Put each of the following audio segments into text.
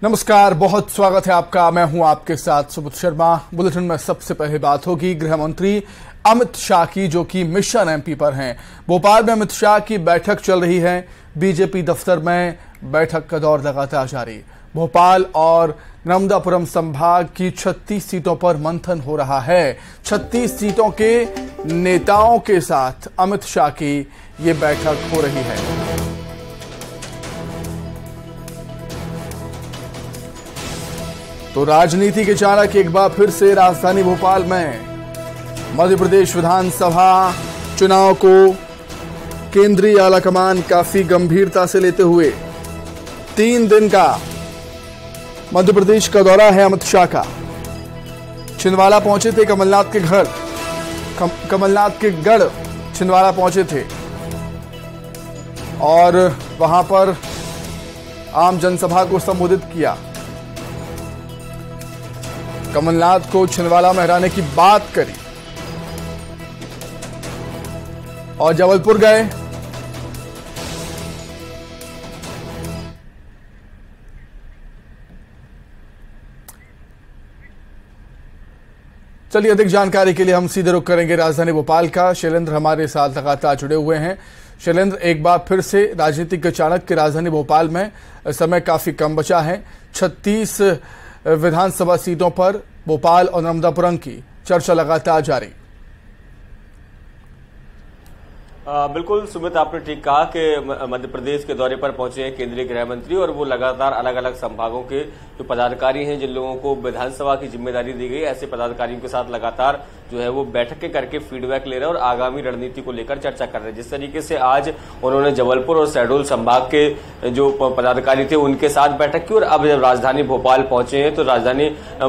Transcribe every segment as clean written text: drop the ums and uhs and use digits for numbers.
नमस्कार, बहुत स्वागत है आपका। मैं हूं आपके साथ सुमित शर्मा। बुलेटिन में सबसे पहले बात होगी गृह मंत्री अमित शाह की, जो कि मिशन एमपी पर हैं। भोपाल में अमित शाह की बैठक चल रही है। बीजेपी दफ्तर में बैठक का दौर लगातार जारी। भोपाल और नर्मदापुरम संभाग की 36 सीटों पर मंथन हो रहा है। 36 सीटों के नेताओं के साथ अमित शाह की ये बैठक हो रही है। तो राजनीति के चाणक्य एक बार फिर से राजधानी भोपाल में मध्य प्रदेश विधानसभा चुनाव को केंद्रीय आलाकमान काफी गंभीरता से लेते हुए 3 दिन का मध्य प्रदेश का दौरा है अमित शाह का। छिंदवाड़ा पहुंचे थे, कमलनाथ के घर, कमलनाथ के गढ़ छिंदवाड़ा पहुंचे थे और वहां पर आम जनसभा को संबोधित किया। कमलनाथ को छिंदवाड़ा में हराने की बात करी और जबलपुर गए। चलिए, अधिक जानकारी के लिए हम सीधे रुख करेंगे राजधानी भोपाल का। शैलेंद्र हमारे साथ लगातार जुड़े हुए हैं। शैलेंद्र, एक बार फिर से राजनीतिक चाणक्य राजधानी भोपाल में समय काफी कम बचा है। 36 विधानसभा सीटों पर भोपाल और नर्मदापुरम की चर्चा लगातार जारी। बिल्कुल सुमित, आपने ठीक कहा कि मध्य प्रदेश के दौरे पर पहुंचे हैं केंद्रीय गृह मंत्री और वो लगातार अलग अलग संभागों के जो पदाधिकारी हैं, जिन लोगों को विधानसभा की जिम्मेदारी दी गई, ऐसे पदाधिकारियों के साथ लगातार जो है वो बैठकें करके फीडबैक ले रहे हैं और आगामी रणनीति को लेकर चर्चा कर रहे हैं। जिस तरीके से आज उन्होंने जबलपुर और शहडोल संभाग के जो पदाधिकारी थे उनके साथ बैठक की और अब जब राजधानी भोपाल पहुंचे हैं तो राजधानी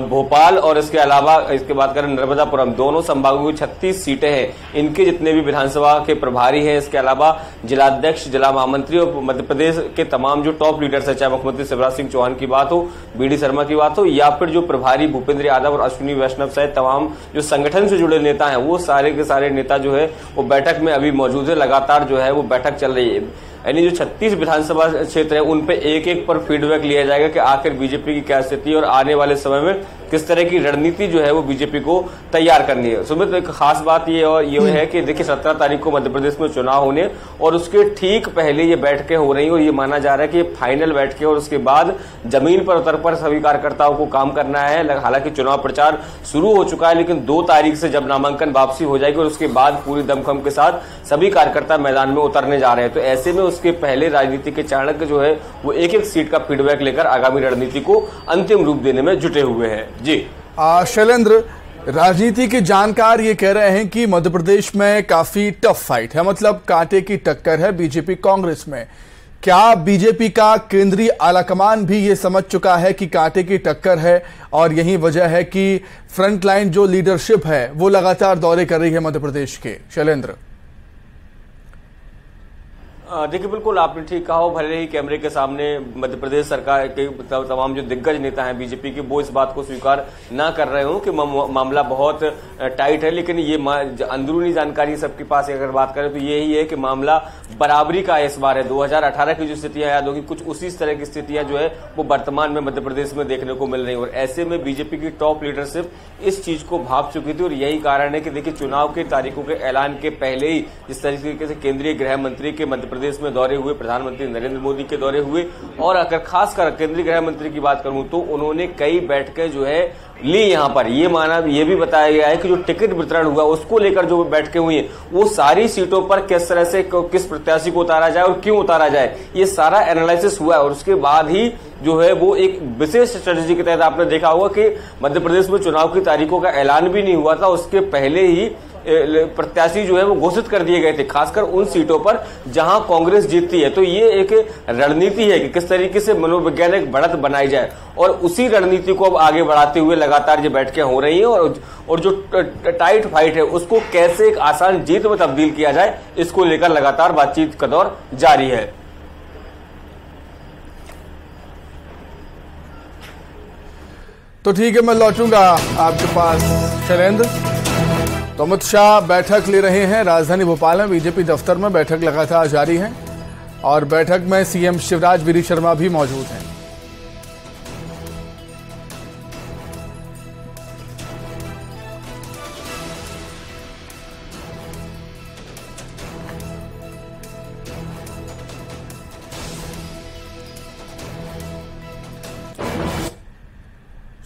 भोपाल और इसके अलावा इसके बात करें नर्मदापुरम, दोनों संभागों की 36 सीटें हैं, इनके जितने भी विधानसभा के प्रभारी हैं, इसके अलावा जिलाध्यक्ष, जिला महामंत्री और मध्य प्रदेश के तमाम जो टॉप लीडर्स हैं, चाहे मुख्यमंत्री शिवराज सिंह चौहान की बात हो, बीडी शर्मा की बात हो या फिर जो प्रभारी भूपेंद्र यादव और अश्विनी वैष्णव सहित तमाम जो संगठन से जुड़े नेता हैं, वो सारे के सारे नेता जो है वो बैठक में अभी मौजूद है। लगातार जो है वो बैठक चल रही है। यानी जो 36 विधानसभा क्षेत्र है उन पे एक पर फीडबैक लिया जाएगा कि आखिर बीजेपी की क्या स्थिति है और आने वाले समय में किस तरह की रणनीति जो है वो बीजेपी को तैयार करनी है। सुमित, एक खास बात ये है कि देखिए 17 तारीख को मध्य प्रदेश में चुनाव होने और उसके ठीक पहले ये बैठकें हो रही हैं और ये माना जा रहा है कि ये फाइनल बैठकें और उसके बाद जमीन पर उतर पर सभी कार्यकर्ताओं को काम करना है। हालांकि चुनाव प्रचार शुरू हो चुका है, लेकिन 2 तारीख से जब नामांकन वापसी हो जाएगी और उसके बाद पूरी दमखम के साथ सभी कार्यकर्ता मैदान में उतरने जा रहे हैं, तो ऐसे में उसके पहले राजनीति के चाणक्य जो है वो एक सीट का फीडबैक लेकर आगामी रणनीति को अंतिम रूप देने में जुटे हुए हैं। जी शैलेंद्र, राजनीति के जानकार ये कह रहे हैं कि मध्य प्रदेश में काफी टफ फाइट है, मतलब कांटे की टक्कर है बीजेपी कांग्रेस में। क्या बीजेपी का केंद्रीय आलाकमान भी ये समझ चुका है कि कांटे की टक्कर है और यही वजह है कि फ्रंटलाइन जो लीडरशिप है वो लगातार दौरे कर रही है मध्य प्रदेश के? शैलेंद्र, देखिए बिल्कुल आपने ठीक कहा हो। भले ही कैमरे के सामने मध्य प्रदेश सरकार के तमाम जो दिग्गज नेता हैं बीजेपी के, वो इस बात को स्वीकार ना कर रहे हो कि मामला बहुत टाइट है, लेकिन ये अंदरूनी जानकारी सबके पास अगर बात करें तो यही है कि मामला बराबरी का इस बार है। 2018 की जो स्थितियां याद होगी, कुछ उसी तरह की स्थितियां जो है वो वर्तमान में मध्य प्रदेश में देखने को मिल रही है और ऐसे में बीजेपी की टॉप लीडरशिप इस चीज को भाप चुकी थी और यही कारण है कि देखिए चुनाव के तारीखों के ऐलान के पहले ही जिस तरीके से केंद्रीय गृह मंत्री के मध्य प्रदेश में दौरे हुए, प्रधानमंत्री नरेंद्र मोदी के दौरे हुए और अगर खासकर केंद्रीय गृह मंत्री की बात करूं तो उन्होंने कई बैठकें जो है ली। यहां पर ये भी बताया गया है कि जो टिकट वितरण हुआ उसको लेकर जो बैठकें हुई हैं वो सारी सीटों पर किस तरह से किस प्रत्याशी को उतारा जाए और क्यों उतारा जाए, ये सारा एनालिसिस हुआ है और उसके बाद ही जो है वो एक विशेष स्ट्रेटेजी के तहत आपने देखा होगा कि मध्य प्रदेश में चुनाव की तारीखों का ऐलान भी नहीं हुआ था, उसके पहले ही प्रत्याशी जो है वो घोषित कर दिए गए थे, खासकर उन सीटों पर जहां कांग्रेस जीतती है। तो ये एक रणनीति है कि किस तरीके से मनोवैज्ञानिक बढ़त बनाई जाए और उसी रणनीति को अब आगे बढ़ाते हुए लगातार ये बैठकें हो रही हैं और जो टाइट फाइट है उसको कैसे एक आसान जीत में तब्दील किया जाए, इसको लेकर लगातार बातचीत का दौर जारी है। तो ठीक है, मैं लौटूंगा आपके पास शैलेंद्र। तो अमित शाह बैठक ले रहे हैं राजधानी भोपाल में, बीजेपी दफ्तर में बैठक लगातार जारी है और बैठक में सीएम शिवराज बीडी शर्मा भी मौजूद हैं।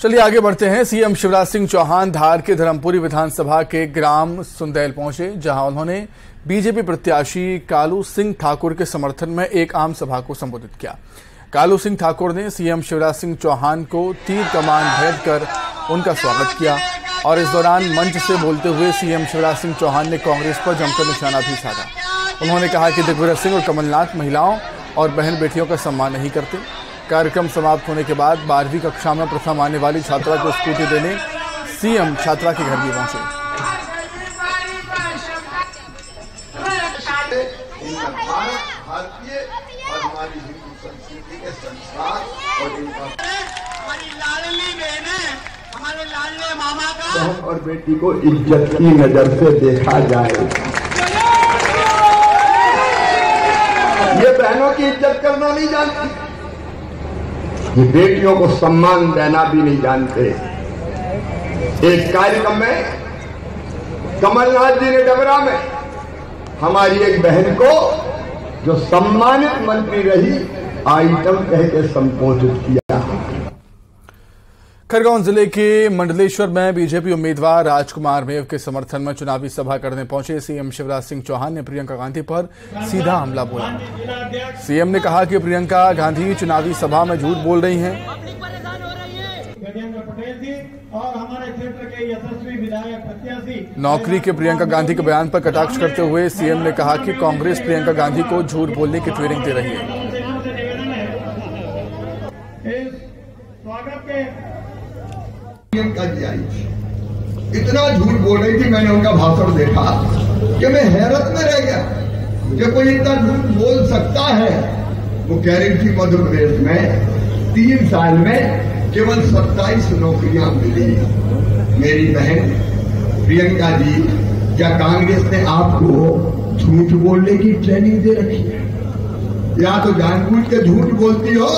चलिए आगे बढ़ते हैं। सीएम शिवराज सिंह चौहान धार के धर्मपुरी विधानसभा के ग्राम सुंदैल पहुंचे, जहां उन्होंने बीजेपी प्रत्याशी कालू सिंह ठाकुर के समर्थन में एक आम सभा को संबोधित किया। कालू सिंह ठाकुर ने सीएम शिवराज सिंह चौहान को तीर कमान भेंट कर उनका स्वागत किया और इस दौरान मंच से बोलते हुए सीएम शिवराज सिंह चौहान ने कांग्रेस पर जमकर निशाना भी साधा। उन्होंने कहा कि दिग्विजय सिंह और कमलनाथ महिलाओं और बहन बेटियों का सम्मान नहीं करते। कार्यक्रम समाप्त होने के बाद 12वीं कक्षा में प्रथम आने वाली छात्रा को स्कूटी देने सीएम छात्रा के घर भी पहुंचे। हमारे लाडले मामा का बहन और बेटी को इज्जत की नजर से देखा जाए। ये बहनों की इज्जत करना नहीं जानती, ये बेटियों को सम्मान देना भी नहीं जानते। एक कार्यक्रम में कमलनाथ जी ने डबरा में हमारी एक बहन को, जो सम्मानित मंत्री रही, आइटम कह के संबोधित किया। खरगोन जिले के मंडलेश्वर में बीजेपी उम्मीदवार राजकुमार मेव के समर्थन में चुनावी सभा करने पहुंचे सीएम शिवराज सिंह चौहान ने प्रियंका गांधी पर सीधा हमला बोला। सीएम ने कहा कि प्रियंका गांधी चुनावी सभा में झूठ बोल रही हैं। और हमारे क्षेत्र के यशस्वी विधायक प्रत्याशी नौकरी के प्रियंका गांधी के बयान पर कटाक्ष करते हुए सीएम ने कहा कि कांग्रेस प्रियंका गांधी को झूठ बोलने की ट्रेनिंग दे रही है। इतना झूठ बोल रही थी, मैंने उनका भाषण देखा कि मैं हैरत में रह गया कि कोई इतना झूठ बोल सकता है। वो कह रही थी मध्य प्रदेश में 3 साल में केवल 27 नौकरियां मिली। मेरी बहन प्रियंका जी, क्या कांग्रेस ने आपको झूठ बोलने की ट्रेनिंग दे रखी है? या तो जानबूझ के झूठ बोलती हो,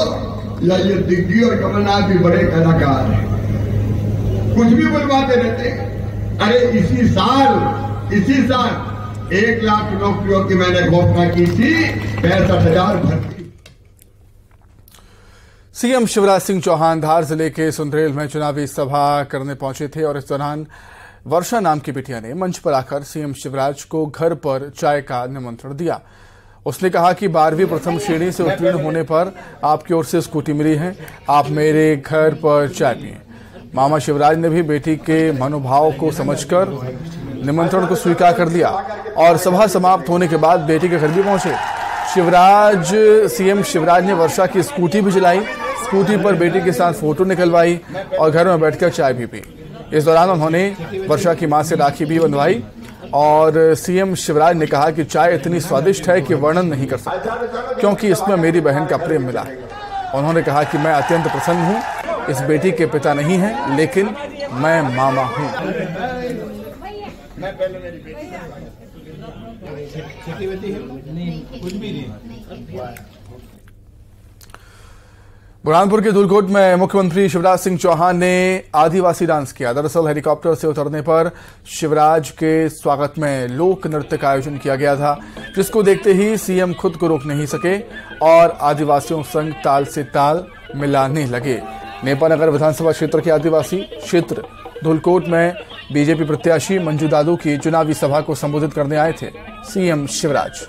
या ये दिग्विजय और कमलनाथ भी बड़े कलाकार हैं, कुछ भी बुलवाते रहते। अरे इसी साल 1 लाख नौकरियों की मैंने घोषणा की थी, 65,000 भर्ती। सीएम शिवराज सिंह चौहान धार जिले के सुंदरेल में चुनावी सभा करने पहुंचे थे और इस दौरान वर्षा नाम की बिटिया ने मंच पर आकर सीएम शिवराज को घर पर चाय का निमंत्रण दिया। उसने कहा कि 12वीं प्रथम श्रेणी से उत्तीर्ण होने पर आपकी ओर से स्कूटी मिली है, आप मेरे घर पर चाय पिएं। मामा शिवराज ने भी बेटी के मनोभाव को समझकर निमंत्रण को स्वीकार कर लिया और सभा समाप्त होने के बाद बेटी के घर भी पहुंचे। सीएम शिवराज ने वर्षा की स्कूटी भी चलाई, स्कूटी पर बेटी के साथ फोटो निकलवाई और घर में बैठकर चाय भी पी। इस दौरान उन्होंने वर्षा की मां से राखी भी बंधवाई और सीएम शिवराज ने कहा कि चाय इतनी स्वादिष्ट है कि वर्णन नहीं कर सकता, क्योंकि इसमें मेरी बहन का प्रेम मिला है। उन्होंने कहा कि मैं अत्यंत प्रसन्न हूं, इस बेटी के पिता नहीं हैं, लेकिन मैं मामा हूं। बुरहानपुर के धूलकोट में मुख्यमंत्री शिवराज सिंह चौहान ने आदिवासी डांस किया। दरअसल हेलीकॉप्टर से उतरने पर शिवराज के स्वागत में लोक नृत्य का आयोजन किया गया था, जिसको देखते ही सीएम खुद को रोक नहीं सके और आदिवासियों संग ताल से ताल मिलाने लगे। नेपानगर विधानसभा क्षेत्र के आदिवासी क्षेत्र धूलकोट में बीजेपी प्रत्याशी मंजू दादू की चुनावी सभा को संबोधित करने आए थे सीएम शिवराज।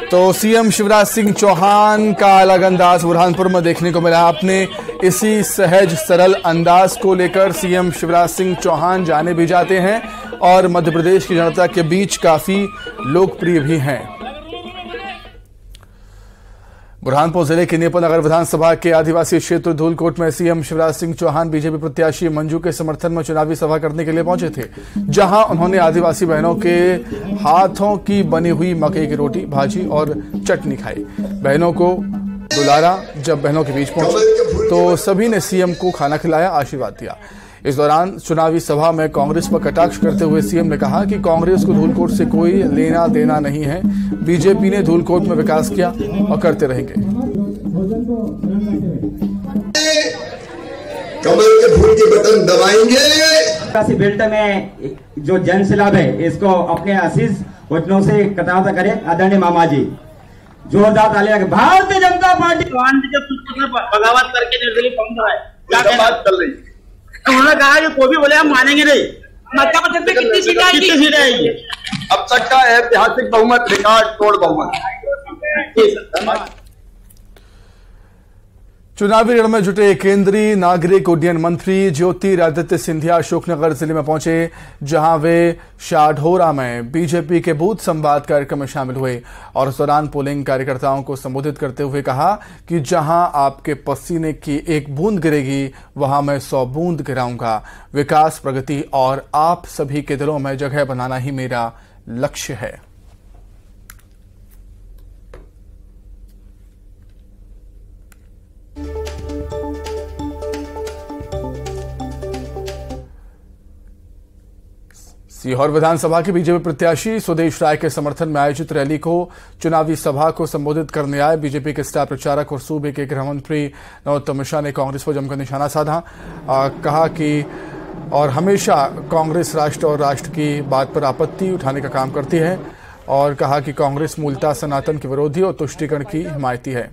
तो सीएम शिवराज सिंह चौहान का अलग अंदाज बुरहानपुर में देखने को मिला। आपने इसी सहज सरल अंदाज को लेकर सीएम शिवराज सिंह चौहान जाने भी जाते हैं और मध्य प्रदेश की जनता के बीच काफी लोकप्रिय भी हैं। बुरहानपुर जिले के नेपानगर विधानसभा के आदिवासी क्षेत्र धूलकोट में सीएम शिवराज सिंह चौहान बीजेपी प्रत्याशी मंजू के समर्थन में चुनावी सभा करने के लिए पहुंचे थे, जहां उन्होंने आदिवासी बहनों के हाथों की बनी हुई मकई की रोटी, भाजी और चटनी खाई। बहनों को दुलारा। जब बहनों के बीच पहुंचे तो सभी ने सीएम को खाना खिलाया, आशीर्वाद दिया। इस दौरान चुनावी सभा में कांग्रेस पर कटाक्ष करते हुए सीएम ने कहा कि कांग्रेस को धूलकोट से कोई लेना देना नहीं है। बीजेपी ने धूलकोट में विकास किया और करते रहेंगे। कमल के फूल के बटन दबाएंगे। बेल्ट में जो जन सैलाब है इसको अपने आशीष वचनों से कतार करे आदरणीय मामा जी। जोरदार तालियां। भारतीय जनता पार्टी जब बगावत करके निर्दलीय पहुंचा है, क्या बात कर रही है? उन्होंने कहा कि कोई भी बोले हम मानेंगे नहीं। मध्य प्रदेश में कितनी सीटें आएगी? अब तक का ऐतिहासिक बहुमत, रिकॉर्ड तोड़ बहुमत। चुनावी रण में जुटे केंद्रीय नागरिक उड्डयन मंत्री ज्योतिरादित्य सिंधिया अशोकनगर जिले में पहुंचे, जहां वे शाढोरा में बीजेपी के बूथ संवाद कार्यक्रम में शामिल हुए और इस दौरान पोलिंग कार्यकर्ताओं को संबोधित करते हुए कहा कि जहां आपके पसीने की एक बूंद गिरेगी वहां मैं 100 बूंद गिराऊंगा। विकास, प्रगति और आप सभी के दिलों में जगह बनाना ही मेरा लक्ष्य है। सीहोर विधानसभा के बीजेपी प्रत्याशी सुदेश राय के समर्थन में आयोजित रैली को चुनावी सभा को संबोधित करने आए बीजेपी के स्टार प्रचारक और सूबे के गृह मंत्री नरोत्तम मिश्रा ने कांग्रेस पर जमकर निशाना साधा। कहा कि और हमेशा कांग्रेस राष्ट्र और राष्ट्र की बात पर आपत्ति उठाने का काम करती है और कहा कि कांग्रेस मूलतः सनातन के विरोधी और तुष्टीकरण की हिमायती है।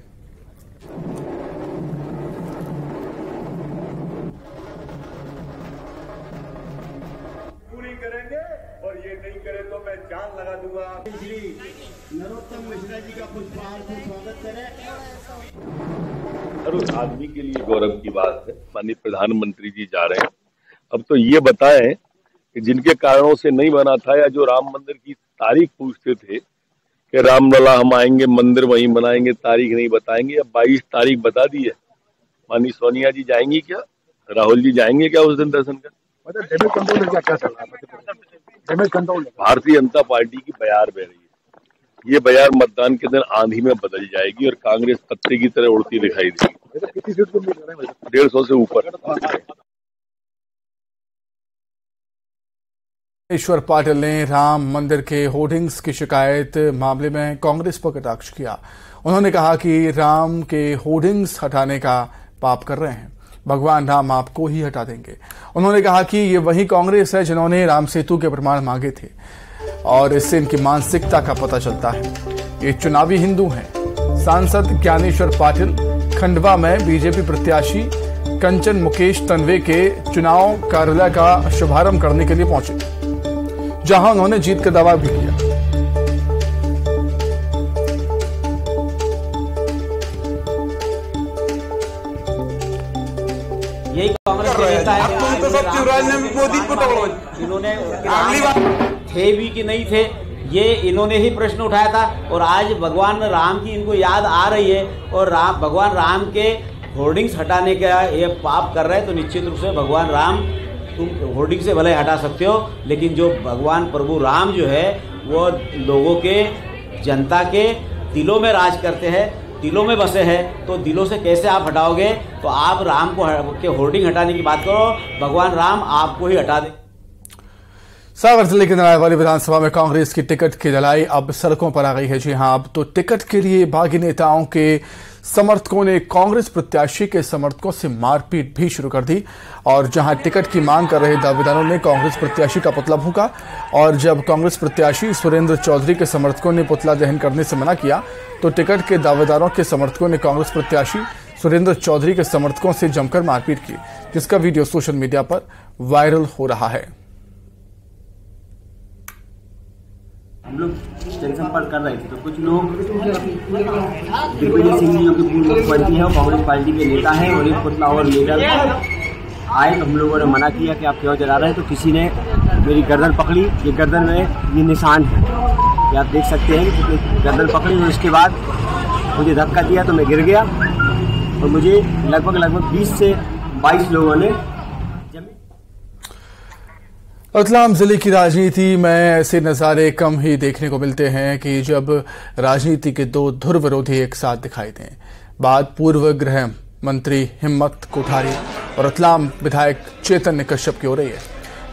नरोत्तम मिश्रा जी का पुष्पहार से स्वागत करें। हर उस आदमी के लिए गौरव की बात है। माननीय प्रधानमंत्री जी जा रहे हैं। अब तो ये बताएं कि जिनके कारणों से नहीं बना था या जो राम मंदिर की तारीख पूछते थे कि रामलला हम आएंगे, मंदिर वहीं बनाएंगे, तारीख नहीं बताएंगे, अब 22 तारीख बता दी है। माननीय सोनिया जी जाएंगी क्या? राहुल जी जाएंगे क्या उस दिन दर्शन कर? भारतीय जनता पार्टी की बयार बह रही है। ये बयार मतदान के दिन आंधी में बदल जाएगी और कांग्रेस पत्ते की तरह उड़ती दिखाई देगी। 150 से ऊपर। ईश्वर पाटिल ने राम मंदिर के होर्डिंग्स की शिकायत मामले में कांग्रेस पर कटाक्ष किया। उन्होंने कहा कि राम के होर्डिंग्स हटाने का पाप कर रहे हैं, भगवान राम आपको ही हटा देंगे। उन्होंने कहा कि ये वही कांग्रेस है जिन्होंने राम सेतु के प्रमाण मांगे थे और इससे इनकी मानसिकता का पता चलता है। ये चुनावी हिंदू हैं। सांसद ज्ञानेश्वर पाटिल खंडवा में बीजेपी प्रत्याशी कंचन मुकेश तन्वे के चुनाव कार्यालय का शुभारंभ करने के लिए पहुंचे, जहां उन्होंने जीत का दावा भी किया। यही कांग्रेस के नेता है। इन्होंने थे भी कि नहीं थे, ये इन्होंने ही प्रश्न उठाया था और आज भगवान राम की इनको याद आ रही है और भगवान राम के होर्डिंग्स हटाने का ये पाप कर रहे हैं। तो निश्चित रूप से भगवान राम, तुम होर्डिंग से भले हटा सकते हो, लेकिन जो भगवान प्रभु राम जो है वो लोगों के, जनता के दिलों में राज करते हैं, दिलों में बसे हैं। तो दिलों से कैसे आप हटाओगे? तो आप राम को के होर्डिंग हटाने की बात करो, भगवान राम आपको ही हटा दे। सागर जिले के नारायणवाली विधानसभा में कांग्रेस की टिकट की लड़ाई अब सड़कों पर आ गई है। जी हां, अब तो टिकट के लिए बागी नेताओं के समर्थकों ने कांग्रेस प्रत्याशी के समर्थकों से मारपीट भी शुरू कर दी और जहां टिकट की मांग कर रहे दावेदारों ने कांग्रेस प्रत्याशी का पुतला फूंका और जब कांग्रेस प्रत्याशी सुरेंद्र चौधरी के समर्थकों ने पुतला दहन करने से मना किया तो टिकट के दावेदारों के समर्थकों ने कांग्रेस प्रत्याशी सुरेंद्र चौधरी के समर्थकों से जमकर मारपीट की, जिसका वीडियो सोशल मीडिया पर वायरल हो रहा है। हम लोग जनसंपर्क कर रहे थे तो कुछ लोग दिग्विजय सिंह जी जो कि पूर्व मुख्यमंत्री है और कांग्रेस पार्टी के नेता हैं और एक पुतला और लेकर आए तो हम लोगों ने मना किया कि आप क्यों जला रहे हैं। तो किसी ने मेरी गर्दन पकड़ी, ये गर्दन में ये निशान है, ये आप देख सकते हैं कि गर्दन पकड़ी और उसके बाद मुझे धक्का दिया तो मैं गिर गया और मुझे लगभग 20 से 22 लोगों ने। रतलाम जिले की राजनीति में ऐसे नज़ारे कम ही देखने को मिलते हैं कि जब राजनीति के दो धुर विरोधी एक साथ दिखाई दें। बात पूर्व गृह मंत्री हिम्मत कोठारी और रतलाम विधायक चैतन्य कश्यप की हो रही है,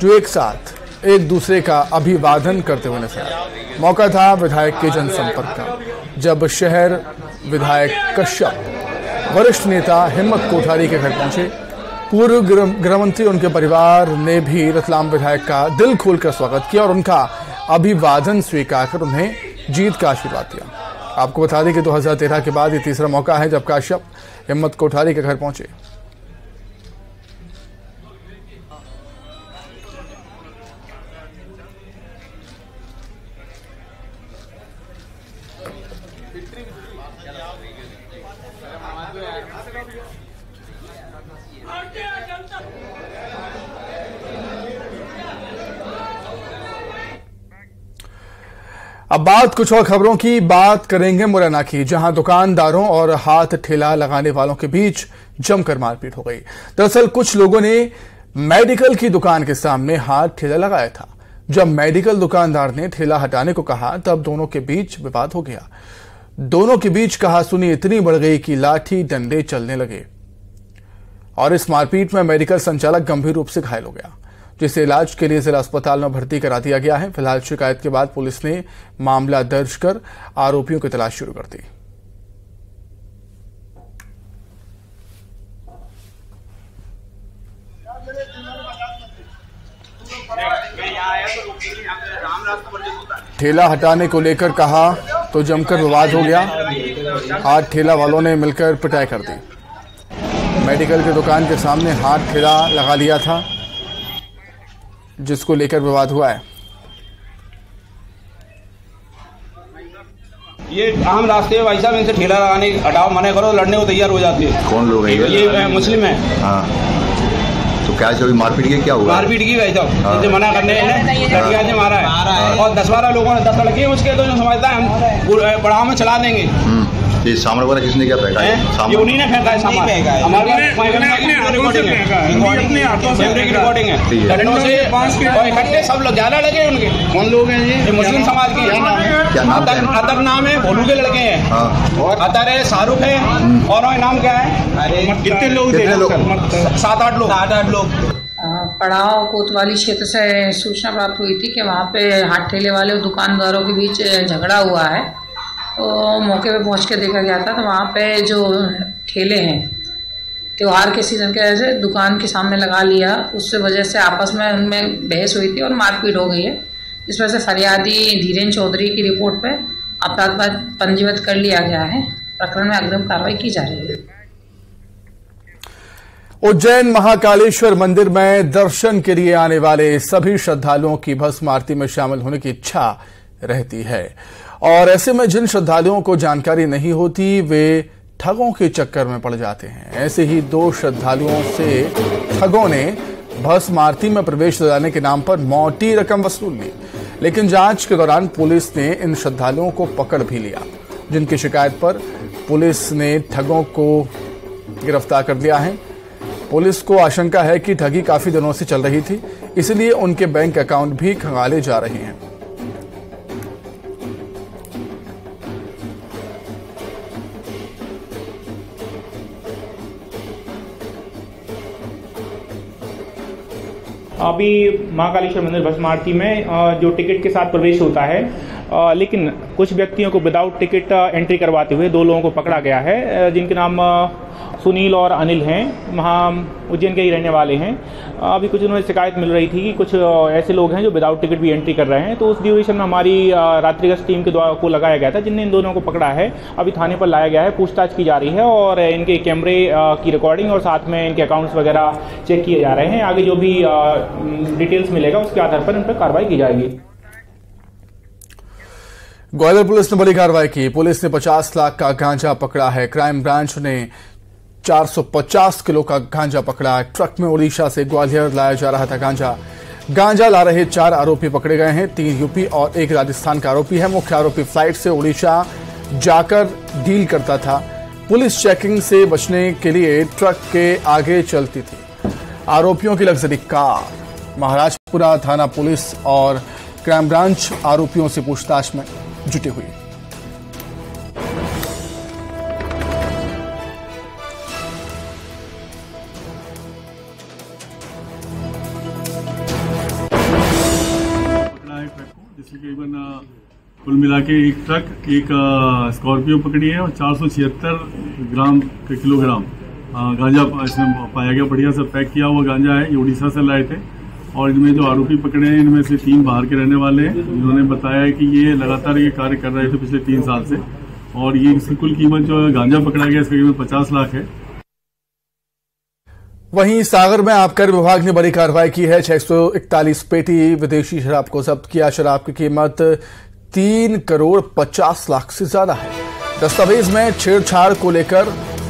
जो एक साथ एक दूसरे का अभिवादन करते हुए नजर आए। मौका था विधायक के जनसंपर्क का, जब शहर विधायक कश्यप वरिष्ठ नेता हिम्मत कोठारी के घर पहुंचे। पूर्व गृह मंत्री उनके परिवार ने भी रतलाम विधायक का दिल खोलकर स्वागत किया और उनका अभिवादन स्वीकार कर उन्हें जीत का आशीर्वाद दिया। आपको बता दें कि 2013 के बाद ये तीसरा मौका है जब कश्यप हिम्मत कोठारी के घर पहुंचे। अब बात कुछ और खबरों की बात करेंगे मुरैना की, जहां दुकानदारों और हाथ ठेला लगाने वालों के बीच जमकर मारपीट हो गई। दरअसल कुछ लोगों ने मेडिकल की दुकान के सामने हाथ ठेला लगाया था। जब मेडिकल दुकानदार ने ठेला हटाने को कहा तब दोनों के बीच विवाद हो गया। दोनों के बीच कहासुनी इतनी बढ़ गई कि लाठी डंडे चलने लगे और इस मारपीट में मेडिकल संचालक गंभीर रूप से घायल हो गया, जिसे इलाज के लिए जिला अस्पताल में भर्ती करा दिया गया है। फिलहाल शिकायत के बाद पुलिस ने मामला दर्ज कर आरोपियों की तलाश शुरू कर दी। ठेला हटाने को लेकर कहा तो जमकर विवाद हो गया। हाथ ठेला वालों ने मिलकर पिटाई कर दी। मेडिकल की दुकान के सामने हाथ ठेला लगा लिया था, जिसको लेकर विवाद हुआ है। ये आम रास्ते है भाई साहब, इनसे ठेला लगाने हटाओ, मना करो, लड़ने को तैयार हो जाते हैं। कौन लोग हैं ये मुस्लिम है। हाँ, तो क्या चोरी मारपीट की क्या हुआ? मारपीट की भाई साहब, इनसे मना करने लड़कियां से मारा है और 10-12 लोगों ने 10 लड़के उसके तो समझता है हम बढ़ाव में चला देंगे। ये सामान वगैरह किसने क्या फेंका है? ये उन्हीं ने फेंका है सामान। हमारे रिकॉर्डिंग है इकट्ठे सब लोग ज्यादा लगे उनके। कौन लोग हैं ये? मुस्लिम समाज के। क्या नाम? अतर नाम है, भोलू के लड़के हैं। और अतर है, शाहरुख है, और नाम क्या है? कितने लोग? 7-8 लोग। पड़ाव कोतवाली क्षेत्र से सूचना प्राप्त हुई थी कि वहाँ पे हाथ ठेले वाले और दुकानदारों के बीच झगड़ा हुआ है। तो मौके पे पहुंच के देखा गया था, तो वहाँ पे जो ठेले हैं त्योहार के सीज़न के वजह से दुकान के सामने लगा लिया, उससे वजह से आपस में उनमें बहस हुई थी और मारपीट हो गई है। इस वजह से फरियादी धीरेन्द्र चौधरी की रिपोर्ट पे अपराध पंजीबद्ध कर लिया गया है। प्रकरण में अग्रिम कार्रवाई की जा रही है। उज्जैन महाकालेश्वर मंदिर में दर्शन के लिए आने वाले सभी श्रद्धालुओं की भस्म आरती में शामिल होने की इच्छा रहती है, और ऐसे में जिन श्रद्धालुओं को जानकारी नहीं होती वे ठगों के चक्कर में पड़ जाते हैं। ऐसे ही 2 श्रद्धालुओं से ठगों ने भस्म आरती में प्रवेश दिलाने के नाम पर मोटी रकम वसूल ली, लेकिन जांच के दौरान पुलिस ने इन श्रद्धालुओं को पकड़ भी लिया, जिनकी शिकायत पर पुलिस ने ठगों को गिरफ्तार कर लिया है। पुलिस को आशंका है कि ठगी काफी दिनों से चल रही थी, इसलिए उनके बैंक अकाउंट भी खंगाले जा रहे हैं। अभी महाकालेश्वर मंदिर भस्म आरती में जो टिकट के साथ प्रवेश होता है, लेकिन कुछ व्यक्तियों को विदाउट टिकट एंट्री करवाते हुए 2 लोगों को पकड़ा गया है, जिनके नाम सुनील और अनिल हैं। वहाँ उज्जैन के ही रहने वाले हैं। अभी कुछ दिनों में शिकायत मिल रही थी कि कुछ ऐसे लोग हैं जो विदाउट टिकट भी एंट्री कर रहे हैं, तो उस ड्यूरेशन में हमारी रात्रि गश्त टीम के द्वारा को लगाया गया था, जिनने इन दोनों को पकड़ा है। अभी थाने पर लाया गया है, पूछताछ की जा रही है और इनके कैमरे की रिकॉर्डिंग और साथ में इनके अकाउंट्स वगैरह चेक किए जा रहे हैं। आगे जो भी डिटेल्स मिलेगा उसके आधार पर इन पर कार्रवाई की जाएगी। ग्वालियर पुलिस ने बड़ी कार्रवाई की। पुलिस ने 50 लाख का गांजा पकड़ा है। क्राइम ब्रांच ने 450 किलो का गांजा पकड़ा है। ट्रक में उड़ीसा से ग्वालियर लाया जा रहा था गांजा ला रहे 4 आरोपी पकड़े गए हैं। 3 यूपी और 1 राजस्थान का आरोपी है। मुख्य आरोपी फ्लाइट से उड़ीसा जाकर डील करता था। पुलिस चेकिंग से बचने के लिए ट्रक के आगे चलती थी। आरोपियों की लग्जरी कार। महाराजपुरा थाना पुलिस और क्राइम ब्रांच आरोपियों से पूछताछ में जुटी हुई। कुल मिला के एक ट्रक, एक स्कॉर्पियो पकड़ी है और 476 ग्राम किलोग्राम गांजा इसमें पाया गया। बढ़िया से पैक किया हुआ गांजा है। ये उड़ीसा से लाए थे और इनमें जो आरोपी पकड़े हैं इनमें से 3 बाहर के रहने वाले हैं। इन्होंने बताया है कि ये लगातार ये कार्य कर रहे थे पिछले 3 साल से और ये इसकी कुल कीमत जो गांजा पकड़ा गया इसकी कीमत 50 लाख है। वहीं सागर में आबकारी विभाग ने बड़ी कार्रवाई की है। 641 पेटी विदेशी शराब को जब्त किया। शराब की कीमत 3 करोड़ 50 लाख से ज्यादा है। दस्तावेज में छेड़छाड़ को लेकर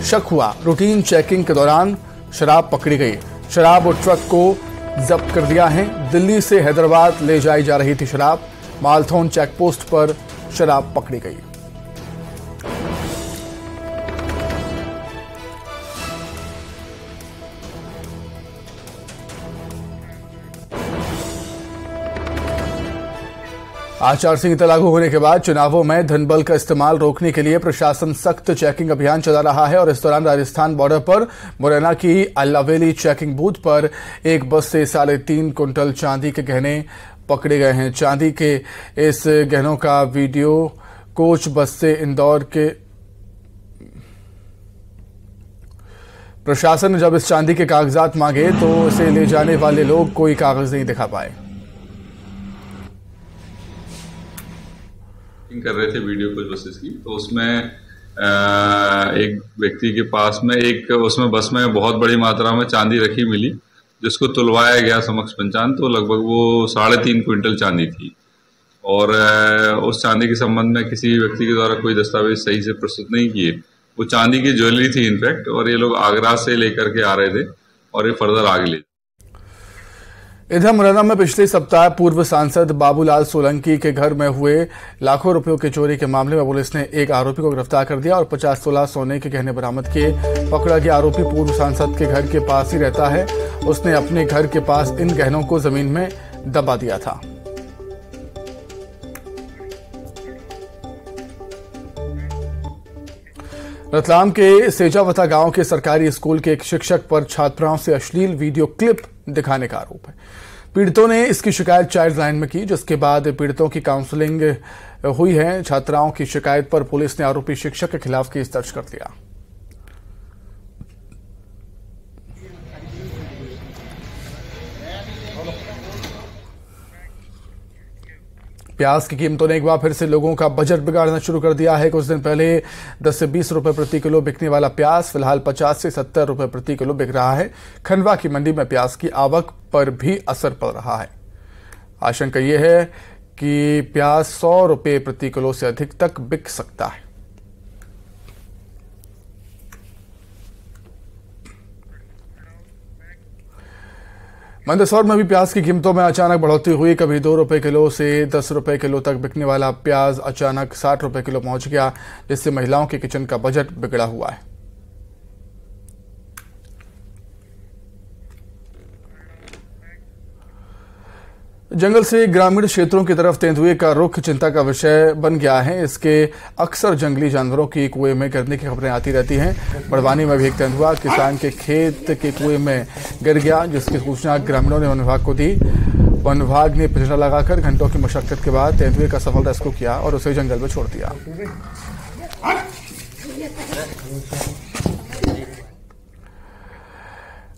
शक हुआ। रूटीन चेकिंग के दौरान शराब पकड़ी गई। शराब और ट्रक को जब्त कर दिया है। दिल्ली से हैदराबाद ले जाई जा रही थी शराब। मालथौन चेकपोस्ट पर शराब पकड़ी गई। आचार संहिता लागू होने के बाद चुनावों में धनबल का इस्तेमाल रोकने के लिए प्रशासन सख्त चेकिंग अभियान चला रहा है और इस दौरान राजस्थान बॉर्डर पर मुरैना की अल्लावेली चेकिंग बूथ पर एक बस से 3.5 कुंटल चांदी के गहने पकड़े गए हैं। चांदी के इस गहनों का वीडियो कोच बस से इंदौर के प्रशासन ने जब इस चांदी के कागजात मांगे तो इसे ले जाने वाले लोग कोई कागज नहीं दिखा पाए। कर रहे थे वीडियो कुछ बसेस की, तो उसमें एक व्यक्ति के पास में एक उसमें बस में बहुत बड़ी मात्रा में चांदी रखी मिली, जिसको तुलवाया गया समक्ष पंचांग, तो लगभग वो 3.5 क्विंटल चांदी थी। और उस चांदी के संबंध में किसी व्यक्ति के द्वारा कोई दस्तावेज सही से प्रस्तुत नहीं किए। वो चांदी की ज्वेलरी थी इनफैक्ट, और ये लोग आगरा से लेकर के आ रहे थे और ये फर्दर आगे ले। इधर मुरैना में पिछले सप्ताह पूर्व सांसद बाबूलाल सोलंकी के घर में हुए लाखों रुपयों की चोरी के मामले में पुलिस ने एक आरोपी को गिरफ्तार कर दिया और 50 तोला सोने के गहने बरामद किए। पकड़ा गया आरोपी पूर्व सांसद के घर के पास ही रहता है। उसने अपने घर के पास इन गहनों को जमीन में दबा दिया था। रतलाम के सेजावता गांव के सरकारी स्कूल के एक शिक्षक पर छात्राओं से अश्लील वीडियो क्लिप दिखाने का आरोप है। पीड़ितों ने इसकी शिकायत चाइल्ड लाइन में की, जिसके बाद पीड़ितों की काउंसलिंग हुई है। छात्राओं की शिकायत पर पुलिस ने आरोपी शिक्षक के खिलाफ केस दर्ज कर दिया। प्याज की कीमतों ने एक बार फिर से लोगों का बजट बिगाड़ना शुरू कर दिया है। कुछ दिन पहले 10 से 20 रुपए प्रति किलो बिकने वाला प्याज फिलहाल 50 से 70 रुपए प्रति किलो बिक रहा है। खंडवा की मंडी में प्याज की आवक पर भी असर पड़ रहा है। आशंका यह है कि प्याज 100 रुपए प्रति किलो से अधिक तक बिक सकता है। मंदसौर में भी प्याज की कीमतों में अचानक बढ़ोतरी हुई। कभी 2 रुपए किलो से 10 रुपए किलो तक बिकने वाला प्याज अचानक 60 रुपए किलो पहुंच गया, जिससे महिलाओं के किचन का बजट बिगड़ा हुआ है। जंगल से ग्रामीण क्षेत्रों की तरफ तेंदुए का रुख चिंता का विषय बन गया है। इसके अक्सर जंगली जानवरों की कुएं में गिरने की खबरें आती रहती हैं। बड़वानी में भी एक तेंदुआ किसान के खेत के कुएं में गिर गया, जिसकी सूचना ग्रामीणों ने वन विभाग को दी। वन विभाग ने पिंजरा लगाकर घंटों की मशक्कत के बाद तेंदुए का सफल रेस्क्यू किया और उसे जंगल में छोड़ दिया।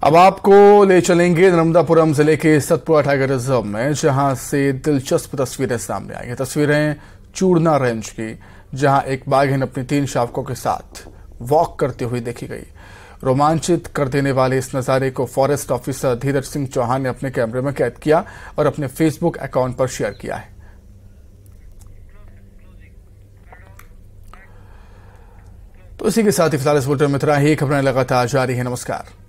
अब आपको ले चलेंगे नर्मदापुरम जिले के सतपुड़ा टाइगर रिजर्व में, जहां से दिलचस्प तस्वीरें सामने आई हैं। तस्वीरें चूड़ना रेंज की, जहां एक बाघिन अपनी 3 शावकों के साथ वॉक करती हुई देखी गई। रोमांचित कर देने वाले इस नजारे को फॉरेस्ट ऑफिसर धीरज सिंह चौहान ने अपने कैमरे में कैद किया और अपने फेसबुक अकाउंट पर शेयर किया है। तो इसी के साथ ही फिलहाल इस बुलेटिन में इतना ही। खबरें लगातार जारी है। नमस्कार।